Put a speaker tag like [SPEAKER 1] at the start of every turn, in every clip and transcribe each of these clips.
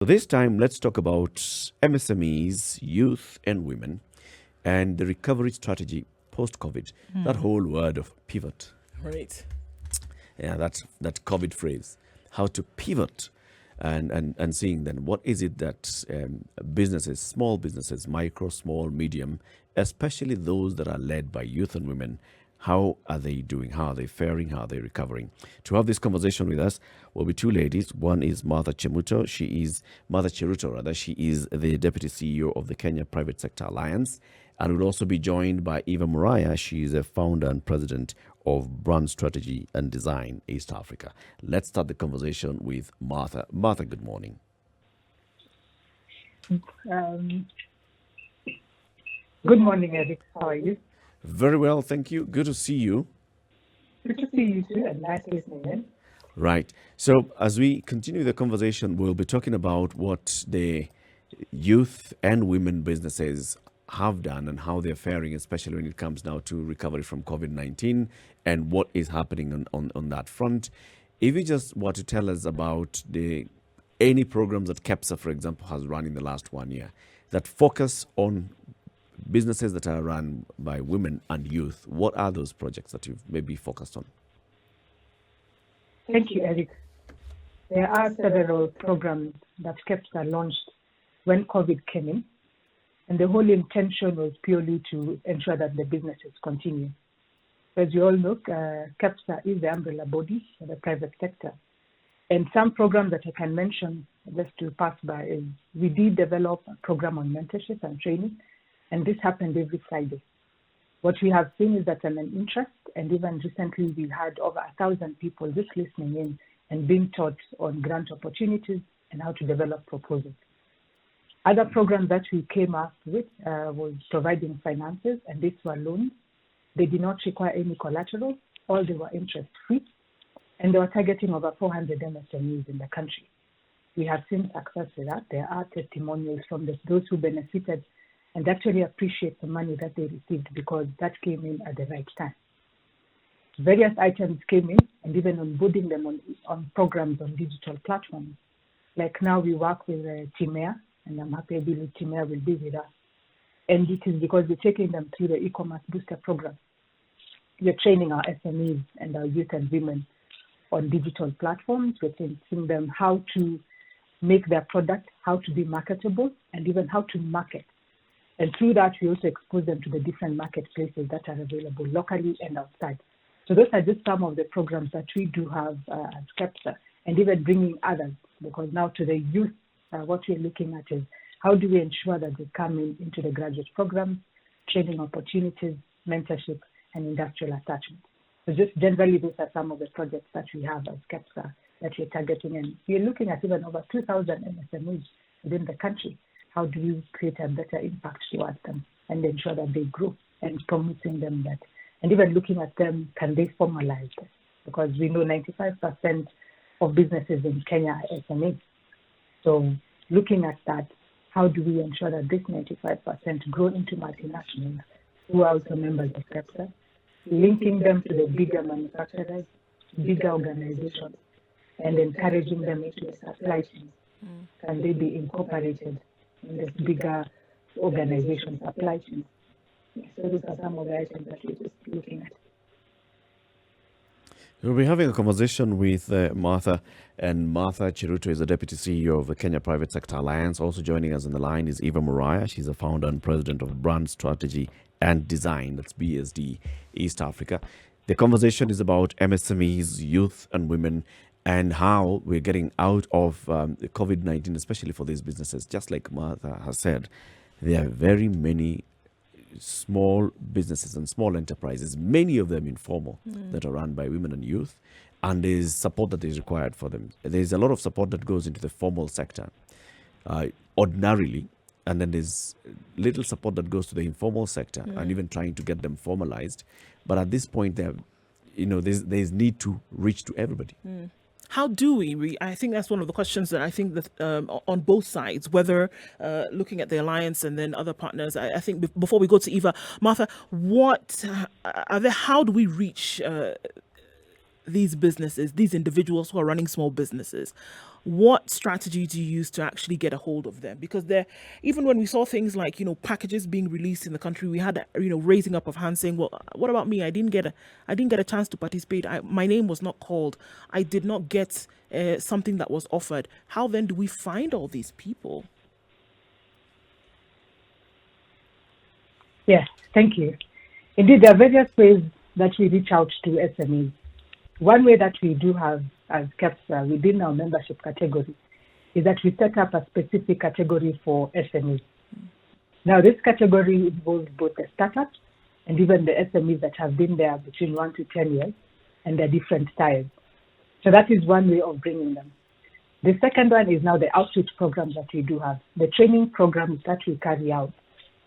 [SPEAKER 1] So this time, let's talk about MSMEs, youth and women, and the recovery strategy post-COVID. That whole word of pivot.
[SPEAKER 2] Right.
[SPEAKER 1] Yeah, that's that COVID phrase. How to pivot and seeing then what is it that businesses, small businesses, micro, small, medium, especially those that are led by youth and women, how are they doing? How are they faring? How are they recovering? To have this conversation with us will be two ladies. One is Martha Chemuto. Martha Cheruto, rather. She is the Deputy CEO of the Kenya Private Sector Alliance. And we'll also be joined by Eva Muraya. She is a founder and president of Brand Strategy and Design East Africa. Let's start the conversation with Martha. Martha, good morning.
[SPEAKER 3] Good morning, Eric. How are you?
[SPEAKER 1] Very well, thank you. Good to see you.
[SPEAKER 3] Good to see you too, and nice listening in.
[SPEAKER 1] Right. So, as we continue the conversation, we'll be talking about what the youth and women businesses have done and how they're faring, especially when it comes now to recovery from COVID-19 and what is happening on that front. If you just want to tell us about any programs that KEPSA, for example, has run in the last 1 year that focus on businesses that are run by women and youth, what are those projects that you've maybe focused on?
[SPEAKER 3] Thank you, Eric. There are several programs that KEPSA launched when COVID came in, and the whole intention was purely to ensure that the businesses continue. As you all know, KEPSA is the umbrella body for the private sector. And some programs that I can mention just to pass by is we did develop a program on mentorship and training, and this happened every Friday. What we have seen is that an interest, and even recently we had over 1,000 people just listening in and being taught on grant opportunities and how to develop proposals. Other programs that we came up with was providing finances, and these were loans. They did not require any collateral, all they were interest-free, and they were targeting over 400 MSMEs in the country. We have seen success with that. There are testimonials from those who benefited and actually appreciate the money that they received because that came in at the right time. Various items came in, and even onboarding them on programs on digital platforms. Like now we work with Timea, and I'm happy Timea will be with us. And it is because we're taking them through the e-commerce booster program. We're training our SMEs and our youth and women on digital platforms. We're teaching them how to make their product, how to be marketable, and even how to market. And through that, we also expose them to the different marketplaces that are available locally and outside. So those are just some of the programs that we do have at KEPSA, and even bringing others, because now to the youth, what we're looking at is how do we ensure that they come into the graduate programs, training opportunities, mentorship, and industrial attachment. So just generally, those are some of the projects that we have as KEPSA that we're targeting. And we're looking at even over 2,000 MSMEs within the country. How do we create a better impact towards them and ensure that they grow, and promoting them that, and even looking at them, can they formalize this? Because we know 95% of businesses in Kenya are SMEs. So looking at that, how do we ensure that this 95% grow into multinationals who are also members of KEPSA, linking them to the bigger manufacturers, bigger organizations, and encouraging them into the supply chain? Can they be incorporated in this bigger organization supply chain? So those are some of the items that we're just looking at.
[SPEAKER 1] We'll be having a conversation with Martha, and Martha Cheruto is the Deputy CEO of the Kenya Private Sector Alliance. Also joining us on the line is Eva Muraya. She's the founder and president of Brand Strategy and Design, that's BSD East Africa. The conversation is about MSMEs, youth and women, and how we're getting out of COVID-19, especially for these businesses. Just like Martha has said, there are very many small businesses and small enterprises, many of them informal, that are run by women and youth, and there's support that is required for them. There's a lot of support that goes into the formal sector ordinarily, and then there's little support that goes to the informal sector and even trying to get them formalized. But at this point, there's need to reach to everybody.
[SPEAKER 2] How do we? I think that's one of the questions that I think that on both sides, whether looking at the alliance and then other partners. I think before we go to Eva, Martha, how do we reach these businesses, these individuals who are running small businesses? what strategy do you use to actually get a hold of them? Because even when we saw things like, packages being released in the country, we had, raising up of hands saying, well, what about me? I didn't get a chance to participate. My name was not called. I did not get something that was offered. How then do we find all these people?
[SPEAKER 3] Yes, thank you. Indeed, there are various ways that we reach out to SMEs. One way that we do have as KEPSA within our membership category is that we set up a specific category for SMEs. Now, this category involves both the startups and even the SMEs that have been there between 1 to 10 years, and they're different styles. So that is one way of bringing them. The second one is now the outreach programs that we do have. The training programs that we carry out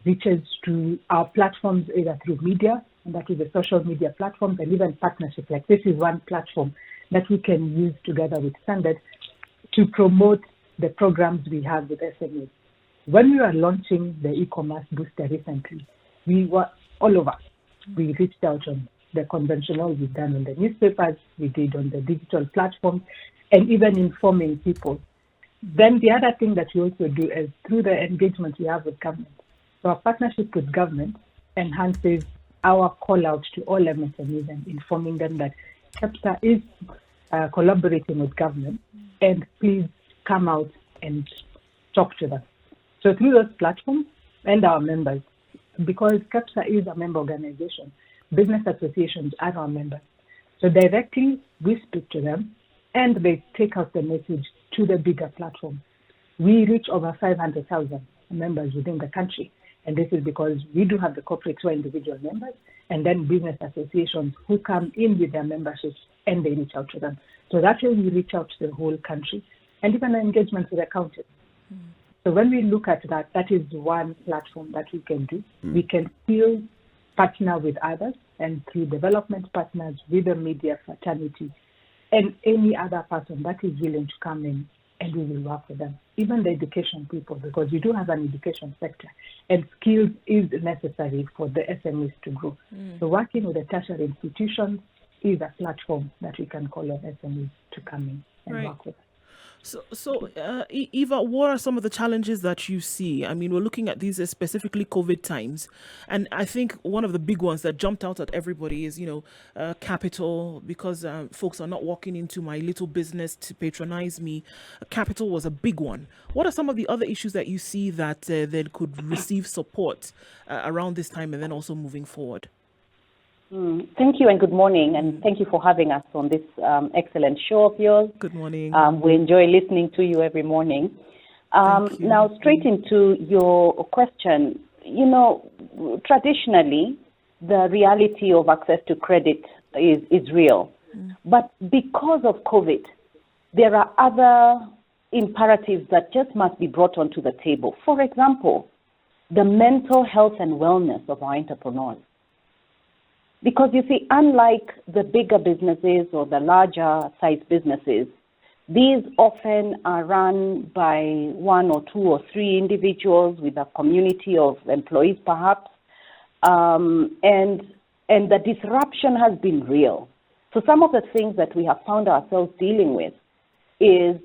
[SPEAKER 3] reaches to our platforms either through media, and that is the social media platforms, and even partnership. Like this is one platform that we can use together with Standard to promote the programs we have with SMEs. When we were launching the e-commerce booster recently, we were all over. We reached out on the conventional, we've done on the newspapers, we did on the digital platforms, and even informing people. Then the other thing that we also do is through the engagement we have with government. So our partnership with government enhances our call out to all MSMEs and informing them that KEPSA is collaborating with government, and please come out and talk to them. So through those platforms and our members, because KEPSA is a member organization, business associations are our members. So directly we speak to them and they take out the message to the bigger platform. We reach over 500,000 members within the country. And this is because we do have the corporate or individual members, and then business associations who come in with their memberships and they reach out to them. So that way we reach out to the whole country, and even engagement with the county. So when we look at that, that is one platform that we can do. We can still partner with others, and through development partners with the media fraternity and any other person that is willing to come in, and we will work with them. Even the education people, because we do have an education sector, and skills is necessary for the SMEs to grow. So working with the tertiary institutions is a platform that we can call on SMEs to come in and work with.
[SPEAKER 2] So, Eva, what are some of the challenges that you see? I mean, we're looking at these specifically COVID times, and I think one of the big ones that jumped out at everybody is, capital, because folks are not walking into my little business to patronize me. Capital was a big one. What are some of the other issues that you see that then could receive support around this time and then also moving forward?
[SPEAKER 4] Thank you and good morning, and thank you for having us on this excellent show of yours.
[SPEAKER 2] Good morning.
[SPEAKER 4] We enjoy listening to you every morning. Now, straight into your question, traditionally, the reality of access to credit is real. But because of COVID, there are other imperatives that just must be brought onto the table. For example, the mental health and wellness of our entrepreneurs. Because you see, unlike the bigger businesses or the larger size businesses, these often are run by 1 or 2 or 3 individuals with a community of employees perhaps, and the disruption has been real. So some of the things that we have found ourselves dealing with is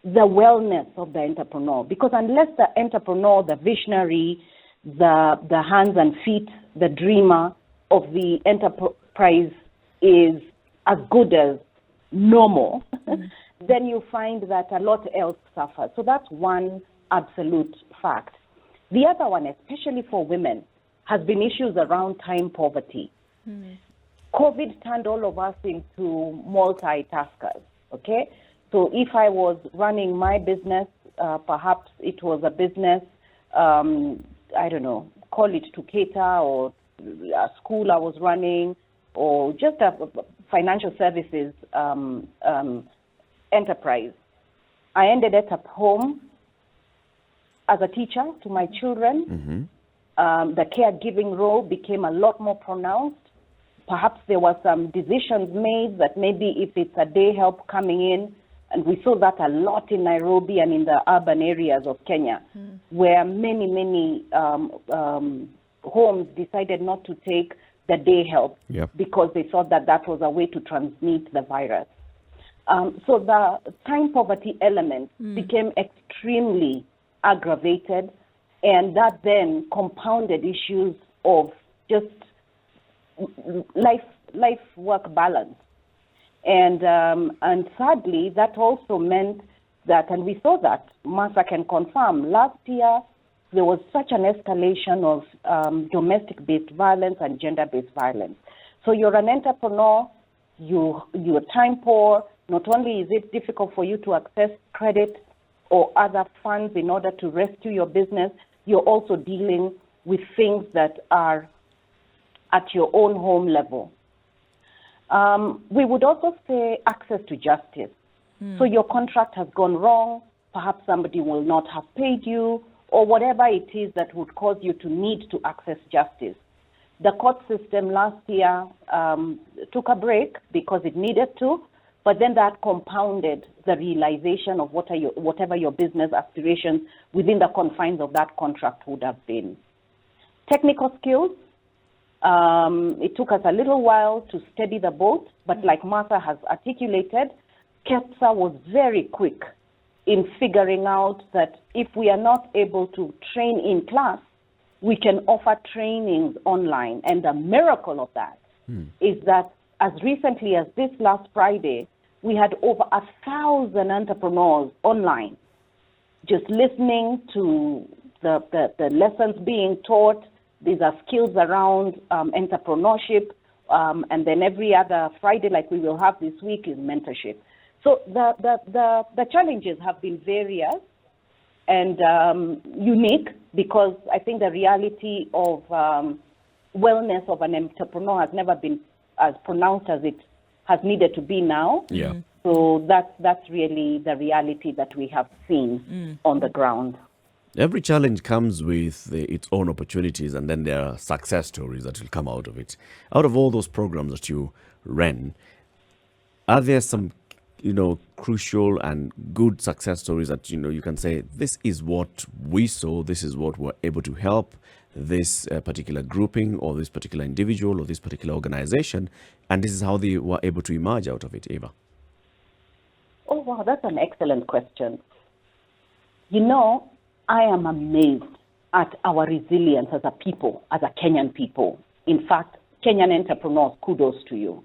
[SPEAKER 4] the wellness of the entrepreneur, because unless the entrepreneur, the visionary, the hands and feet, the dreamer of the enterprise is as good as normal, then you find that a lot else suffers. So that's one absolute fact. The other one, especially for women, has been issues around time poverty. COVID turned all of us into multitaskers, okay? So if I was running my business, perhaps it was a business, I don't know, call it to cater, or a school I was running, or just a financial services enterprise. I ended up home as a teacher to my children. The caregiving role became a lot more pronounced. Perhaps there were some decisions made that maybe if it's a day help coming in, and we saw that a lot in Nairobi and in the urban areas of Kenya, where many homes decided not to take the day help because they thought that that was a way to transmit the virus. So the time poverty element became extremely aggravated, and that then compounded issues of just life-work balance. And sadly, that also meant that, and we saw that, Martha can confirm, last year there was such an escalation of domestic-based violence and gender-based violence. So you're an entrepreneur, you're time poor. Not only is it difficult for you to access credit or other funds in order to rescue your business, you're also dealing with things that are at your own home level. We would also say access to justice. So your contract has gone wrong, perhaps somebody will not have paid you, or whatever it is that would cause you to need to access justice. The court system last year took a break because it needed to, but then that compounded the realization of whatever your business aspirations within the confines of that contract would have been. Technical skills, it took us a little while to steady the boat, but like Martha has articulated, KEPSA was very quick in figuring out that if we are not able to train in class, we can offer trainings online. And the miracle of that is that as recently as this last Friday, we had over 1,000 entrepreneurs online, just listening to the lessons being taught. These are skills around entrepreneurship, and then every other Friday, like we will have this week, is mentorship. So the challenges have been various and unique, because I think the reality of wellness of an entrepreneur has never been as pronounced as it has needed to be now.
[SPEAKER 1] Yeah.
[SPEAKER 4] So that's really the reality that we have seen on the ground.
[SPEAKER 1] Every challenge comes with its own opportunities, and then there are success stories that will come out of it. Out of all those programs that you ran, are there some, crucial and good success stories that, you can say, this is what we saw, this is what we're able to help this particular grouping or this particular individual or this particular organization, and this is how they were able to emerge out of it, Eva?
[SPEAKER 4] Oh, wow, that's an excellent question. I am amazed at our resilience as a people, as a Kenyan people. In fact, Kenyan entrepreneurs, kudos to you.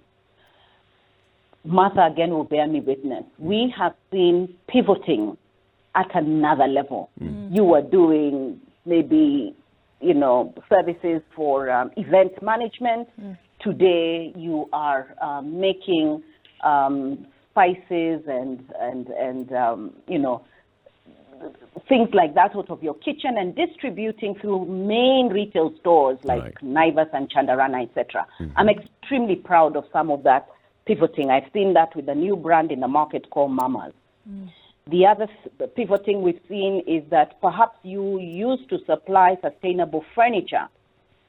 [SPEAKER 4] Martha again will bear me witness. We have seen pivoting at another level. You were doing maybe, services for event management. Today you are making spices and things like that out of your kitchen and distributing through main retail stores like Naivas and Chandarana, etc. I'm extremely proud of some of that pivoting. I've seen that with a new brand in the market called Mama's. The other pivoting we've seen is that perhaps you used to supply sustainable furniture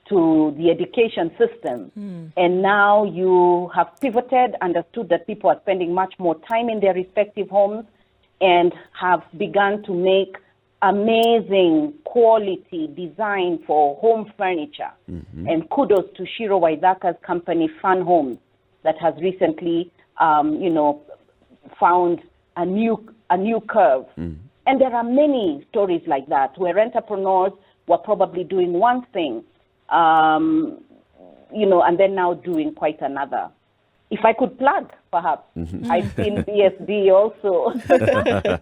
[SPEAKER 4] to the education system, and now you have pivoted, understood that people are spending much more time in their respective homes, and have begun to make amazing quality design for home furniture. And kudos to Shiro Waithaka's company, Fun Homes, that has recently, found a new curve. And there are many stories like that where entrepreneurs were probably doing one thing, and then now doing quite another. If I could plug, perhaps, I've seen BSB also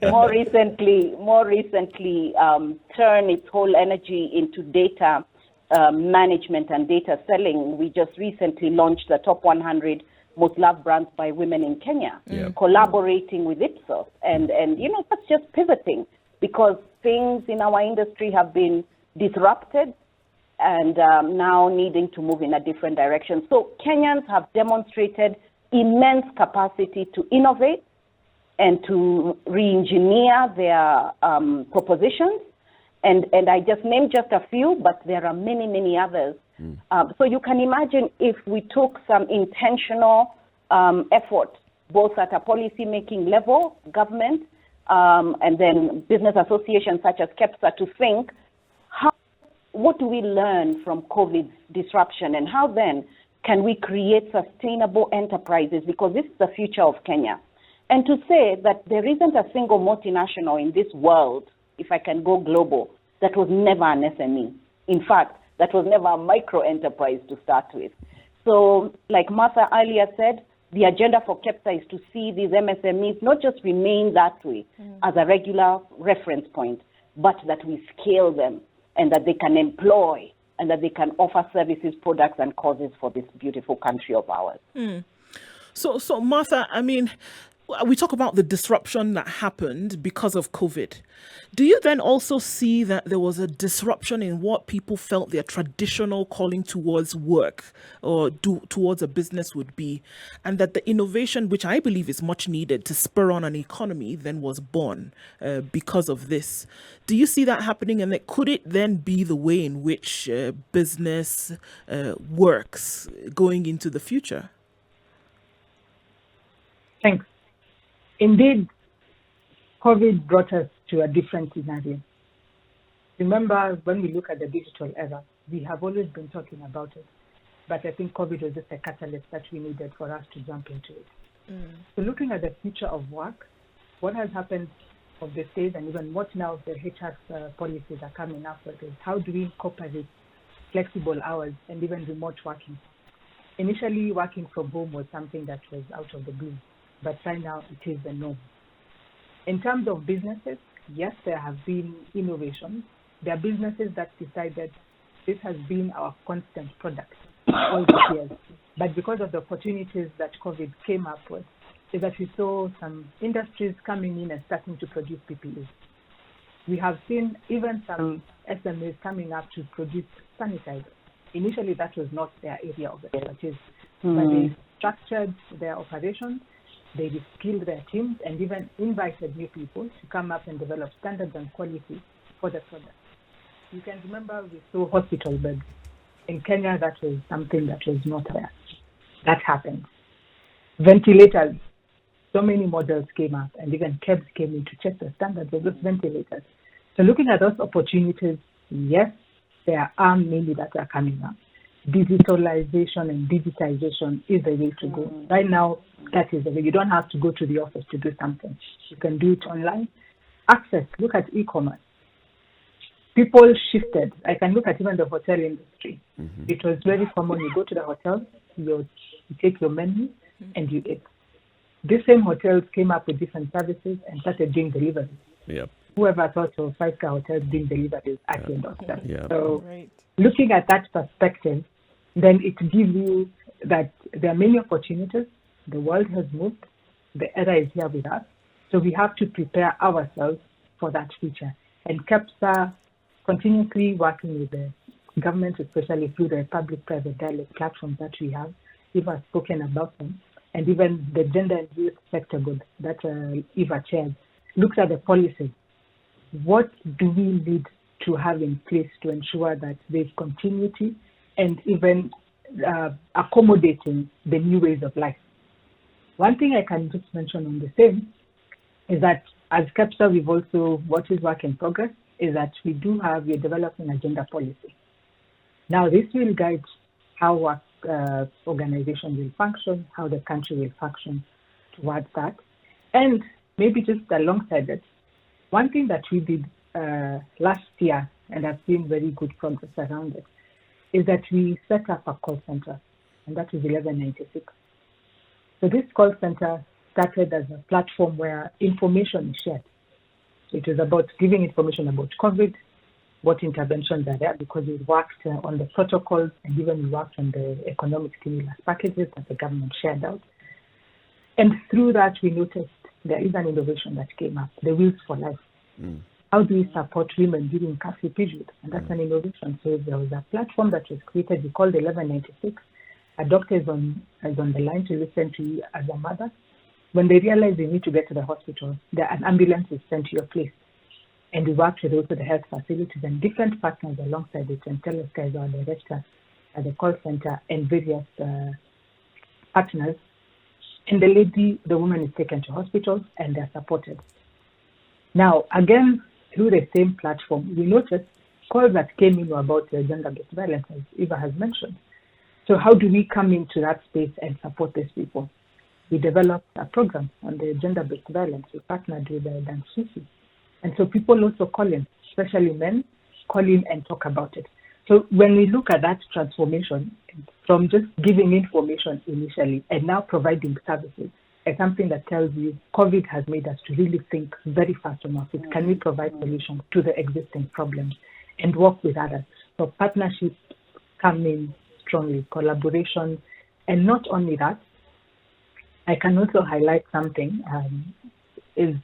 [SPEAKER 4] more recently turn its whole energy into data management and data selling. We just recently launched the top 100 most loved brands by women in Kenya, collaborating with Ipsos. And that's just pivoting, because things in our industry have been disrupted and now needing to move in a different direction. So Kenyans have demonstrated immense capacity to innovate and to re-engineer their propositions. And I just named just a few, but there are many, many others. So you can imagine if we took some intentional effort, both at a policy-making level, government, and then business associations such as KEPSA, to think, what do we learn from COVID's disruption, and how then can we create sustainable enterprises? Because this is the future of Kenya. And to say that there isn't a single multinational in this world, if I can go global, that was never an SME. In fact, that was never a micro enterprise to start with. So, like Martha earlier said, the agenda for KEPSA is to see these MSMEs not just remain that way as a regular reference point, but that we scale them and that they can employ and that they can offer services, products, and causes for this beautiful country of ours.
[SPEAKER 2] So Martha, I mean, we talk about the disruption that happened because of COVID. Do you then also see that there was a disruption in what people felt their traditional calling towards work or towards a business would be, and that the innovation, which I believe is much needed to spur on an economy, then was born because of this? Do you see that happening, and that could it then be the way in which business works going into the future?
[SPEAKER 3] Thanks. Indeed, COVID brought us to a different scenario. Remember, when we look at the digital era, we have always been talking about it, but I think COVID was just a catalyst that we needed for us to jump into it. So looking at the future of work, what has happened of the state and even what now the HR policies are coming up with is how do we incorporate flexible hours and even remote working? Initially, working from home was something that was out of the blue, but right now it is the norm. In terms of businesses, yes, there have been innovations. There are businesses that decided this has been our constant product all these years. But because of the opportunities that COVID came up with, is that we saw some industries coming in and starting to produce PPEs. We have seen even some SMEs coming up to produce sanitizers. Initially, that was not their area of expertise, but they structured their operations. They reskilled their teams and even invited new people to come up and develop standards and quality for the product. You can remember we saw hospital beds. In Kenya, that was something that was not there. That happened. Ventilators, so many models came up and even KEPS came in to check the standards of those ventilators. So looking at those opportunities, yes, there are many that are coming up. Digitalization and digitization is the way to go. Right now, that is the way. You don't have to go to the office to do something. You can do it online. Access, look at e-commerce. People shifted. I can look at even the hotel industry. It was very common. You go to the hotel, you take your menu, and you eat. These same hotels came up with different services and started doing delivery.
[SPEAKER 1] Yep.
[SPEAKER 3] Whoever thought of 5-star hotels doing deliveries at your doorstep.
[SPEAKER 1] Yeah.
[SPEAKER 3] So looking at that perspective, then it gives you that there are many opportunities. The world has moved. The era is here with us. So we have to prepare ourselves for that future. And KEPSA continuously working with the government, especially through the public-private dialogue platforms that we have. Eva has spoken about them. And even the gender and youth sector group that Eva chairs looks at the policies. What do we need to have in place to ensure that there's continuity and even accommodating the new ways of life? One thing I can just mention on the same is that as KEPSA, we've also, what is work in progress, is that we're developing agenda policy. Now, this will guide how work organization will function, how the country will function towards that. And maybe just alongside it, one thing that we did last year, and I've seen very good progress around it, is that we set up a call center, and that is 1196. So this call center started as a platform where information is shared. So it was about giving information about COVID, what interventions are there, because we worked on the protocols and even we worked on the economic stimulus packages that the government shared out. And through that, we noticed there is an innovation that came up, the Wheels for Life. How do we support women during curfew period? And that's an innovation. So there was a platform that was created, we called 1196. A doctor is on the line to listen to you as a mother. When they realize they need to get to the hospital, an ambulance is sent to your place. And we worked with also the health facilities and different partners alongside it, and Teles guys, our director at the call center, and various partners. And the woman is taken to hospitals and they're supported. Now, again, through the same platform, we noticed calls that came in were about gender-based violence, as Eva has mentioned. So how do we come into that space and support these people? we developed a program on the gender-based violence. We partnered with Dan Susi. And so people also call in, especially men, call in and talk about it. So when we look at that transformation from just giving information initially and now providing services, it's something that tells you COVID has made us to really think very fast on our feet. Can we provide solutions to the existing problems and work with others? So partnerships come in strongly, collaboration, and not only that, I can also highlight something, is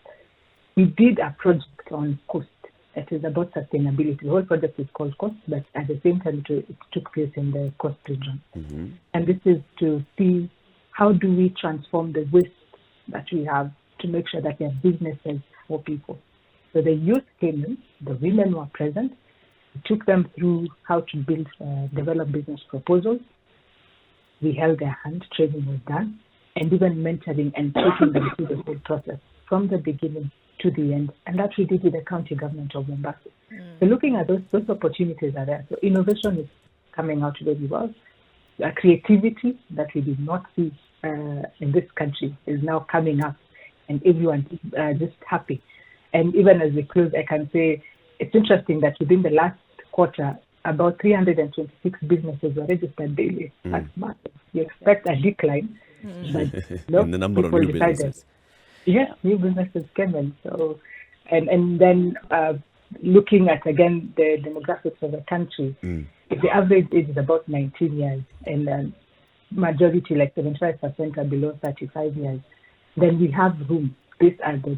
[SPEAKER 3] we did a project on cost. It is about sustainability. The whole project is called Coast, but at the same time, it took place in the Coast region.
[SPEAKER 1] Mm-hmm.
[SPEAKER 3] And this is to see how do we transform the waste that we have to make sure that we have businesses for people. So the youth came in, the women were present, we took them through how to build, develop business proposals. We held their hand, training was done, and even mentoring and taking them through the whole process from the beginning to the end, and that we did with the county government of Mombasa. So looking at those opportunities are there. So innovation is coming out very well. Creativity that we did not see in this country is now coming up, and everyone is just happy. And even as we close, I can say it's interesting that within the last quarter, about 326 businesses were registered daily. That's massive. You expect a decline, but
[SPEAKER 1] in the number of new businesses.
[SPEAKER 3] Yes, new businesses came in. So, and then looking at again the demographics of the country, if the average age is about 19 years and majority like 75% are below 35 years, then we have room. These are the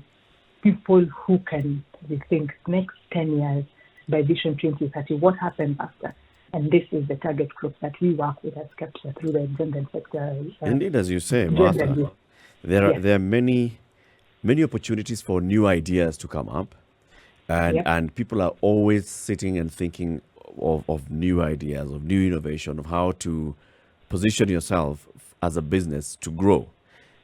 [SPEAKER 3] people who can rethink next 10 years by Vision 2030. What happens after? And this is the target group that we work with as KEPSA through the gender sector.
[SPEAKER 1] Indeed, as you say, Martha, there are many opportunities for new ideas to come up, and people are always sitting and thinking of new ideas, of new innovation, of how to position yourself as a business to grow.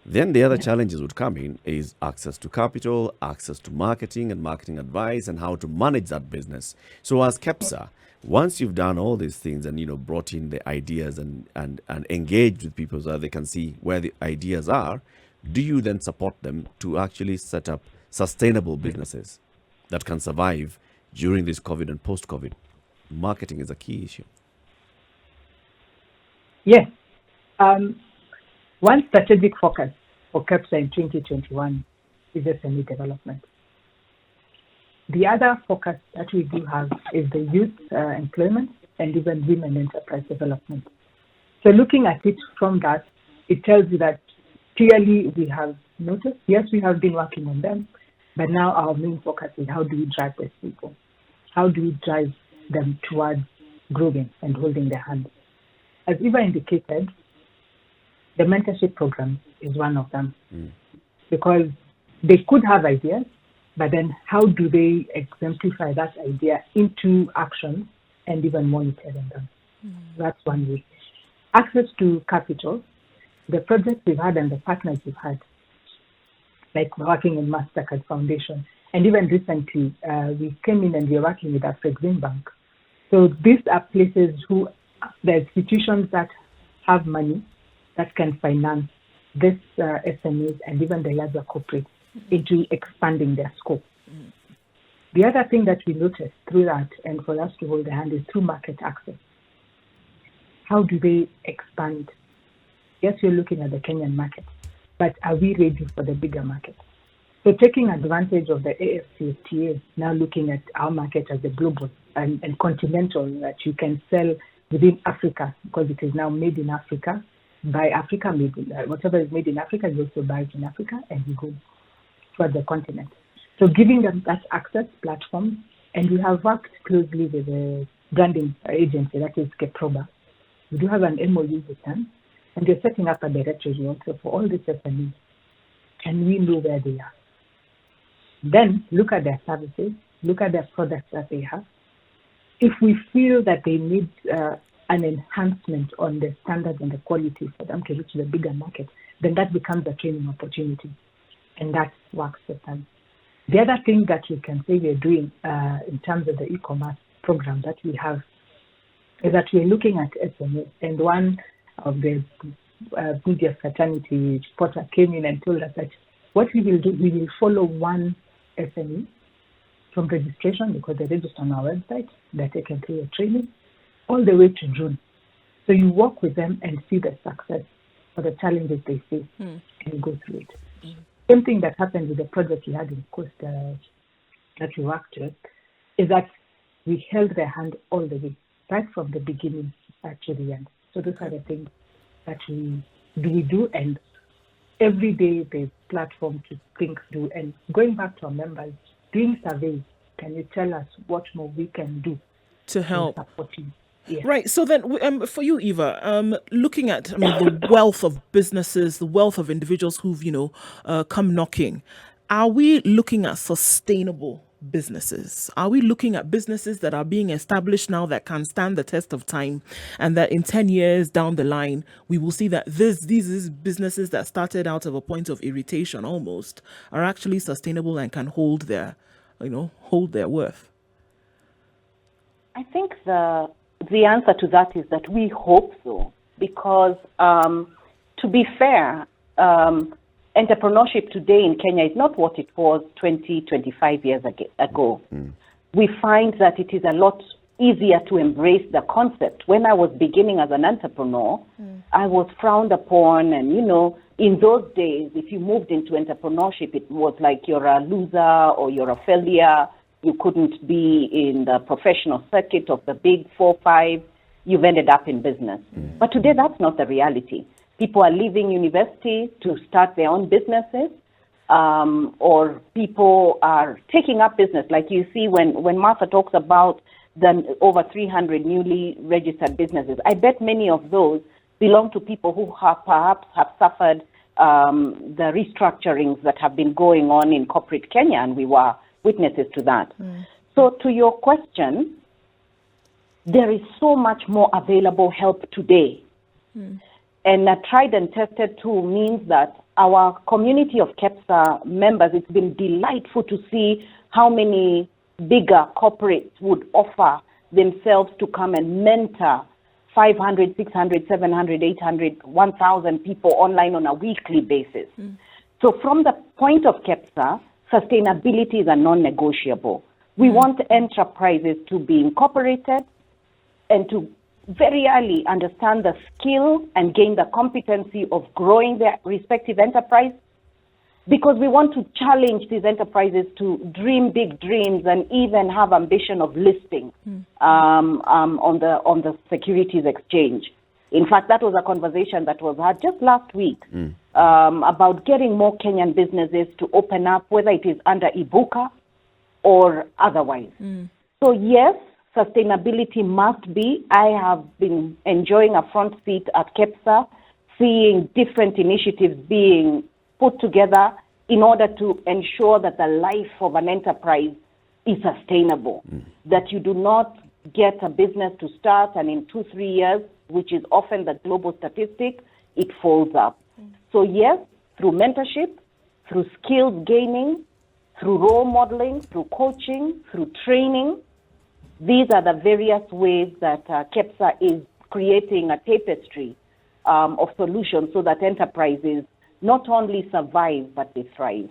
[SPEAKER 1] Then the other challenges would come in is access to capital, access to marketing and marketing advice, and how to manage that business. So as KEPSA, once you've done all these things and brought in the ideas and engaged with people so that they can see where the ideas are, do you then support them to actually set up sustainable businesses that can survive during this COVID and post-COVID? Marketing is a key issue.
[SPEAKER 3] Yes. One strategic focus for KEPSA in 2021 is SME development. The other focus that we do have is the youth employment and even women enterprise development. So looking at it from that, it tells you that clearly we have noticed, yes, we have been working on them, but now our main focus is how do we drive these people? How do we drive them towards growing and holding their hands? As Eva indicated, the mentorship program is one of them because they could have ideas, but then how do they exemplify that idea into action and even monitoring them? That's one way. Access to capital, the projects we've had and the partners we've had, like working in Mastercard Foundation, and even recently we came in and we're working with Afrexim Bank. So these are places who, the institutions that have money that can finance this SMEs and even the larger corporates into expanding their scope. The other thing that we noticed through that, and for us to hold the hand, is through market access. How do they expand? Yes, you're looking at the Kenyan market, but are we ready for the bigger market? So taking advantage of the AfCFTA, now looking at our market as a global and continental, that you can sell within Africa because it is now made in Africa, by Africa, made in, whatever is made in Africa, you also buy it in Africa and you go towards the continent. So giving them that access platform, and we have worked closely with a branding agency, that is KEPSA. We do have an MOU with them, and they're setting up a directory also for all these SMEs, and we know where they are. Then look at their services, look at their products that they have. If we feel that they need an enhancement on the standard and the quality for them to reach the bigger market, then that becomes a training opportunity, and that works with them. The other thing that we can say we're doing in terms of the e-commerce program that we have is that we're looking at SMEs, and one of the media fraternity reporter came in and told us that what we will do, we will follow one SME from registration, because they register on our website, they're taken through a training, all the way to June. So you work with them and see the success or the challenges they face, and you go through it. Same thing that happened with the project we had in Costa that we worked with, is that we held their hand all the way, right from the beginning to the end. So those are the things that we do, and every day there's platform to think through. And going back to our members, doing surveys, can you tell us what more we can do
[SPEAKER 2] to help?
[SPEAKER 3] Supporting? Yeah.
[SPEAKER 2] Right. So then, for you, Eva, looking at the wealth of businesses, the wealth of individuals who've come knocking, are we looking at sustainable businesses? Are we looking at businesses that are being established now that can stand the test of time, and that in 10 years down the line we will see that these businesses that started out of a point of irritation almost are actually sustainable and can hold their worth?
[SPEAKER 4] I think the answer to that is that we hope so, because to be fair, entrepreneurship today in Kenya is not what it was 20, 25 years ago. We find that it is a lot easier to embrace the concept. When I was beginning as an entrepreneur, I was frowned upon, and in those days, if you moved into entrepreneurship, it was like you're a loser or you're a failure. You couldn't be in the professional circuit of the big 4, 5. You've ended up in business. But today, that's not the reality. People are leaving university to start their own businesses, or people are taking up business. Like you see when Martha talks about the over 300 newly registered businesses, I bet many of those belong to people who perhaps have suffered the restructurings that have been going on in corporate Kenya, and we were witnesses to that. So to your question, there is so much more available help today. And a tried and tested tool means that our community of KEPSA members, it's been delightful to see how many bigger corporates would offer themselves to come and mentor 500, 600, 700, 800, 1,000 people online on a weekly basis. So from the point of KEPSA, sustainability is a non-negotiable. We want enterprises to be incorporated and to very early understand the skill and gain the competency of growing their respective enterprise, because we want to challenge these enterprises to dream big dreams and even have ambition of listing on the securities exchange. In fact, that was a conversation that was had just last week about getting more Kenyan businesses to open up, whether it is under Ibuka or otherwise. So yes, sustainability must be. I have been enjoying a front seat at KEPSA, seeing different initiatives being put together in order to ensure that the life of an enterprise is sustainable, that you do not get a business to start and in 2-3 years, which is often the global statistic, it folds up. So yes, through mentorship, through skills gaining, through role modeling, through coaching, through training, these are the various ways that KEPSA is creating a tapestry of solutions so that enterprises not only survive, but they thrive.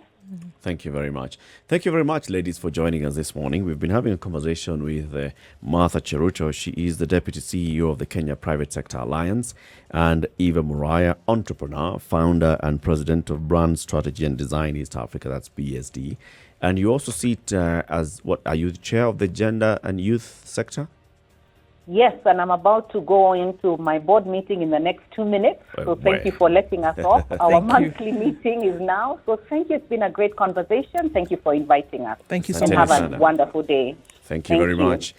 [SPEAKER 1] Thank you very much. Thank you very much, ladies, for joining us this morning. We've been having a conversation with Martha Cheruto. She is the Deputy CEO of the Kenya Private Sector Alliance, and Eva Muraya, entrepreneur, founder and president of Brand Strategy and Design East Africa, that's BSD. And you also sit as, are you the chair of the Gender and Youth Sector?
[SPEAKER 4] Yes, and I'm about to go into my board meeting in the next 2 minutes. So thank you for letting us off. Our monthly meeting is now. So thank you. It's been a great conversation. Thank you for inviting us.
[SPEAKER 2] Thank you so
[SPEAKER 4] much.
[SPEAKER 2] much.
[SPEAKER 4] And have a wonderful day.
[SPEAKER 1] Thank you very much.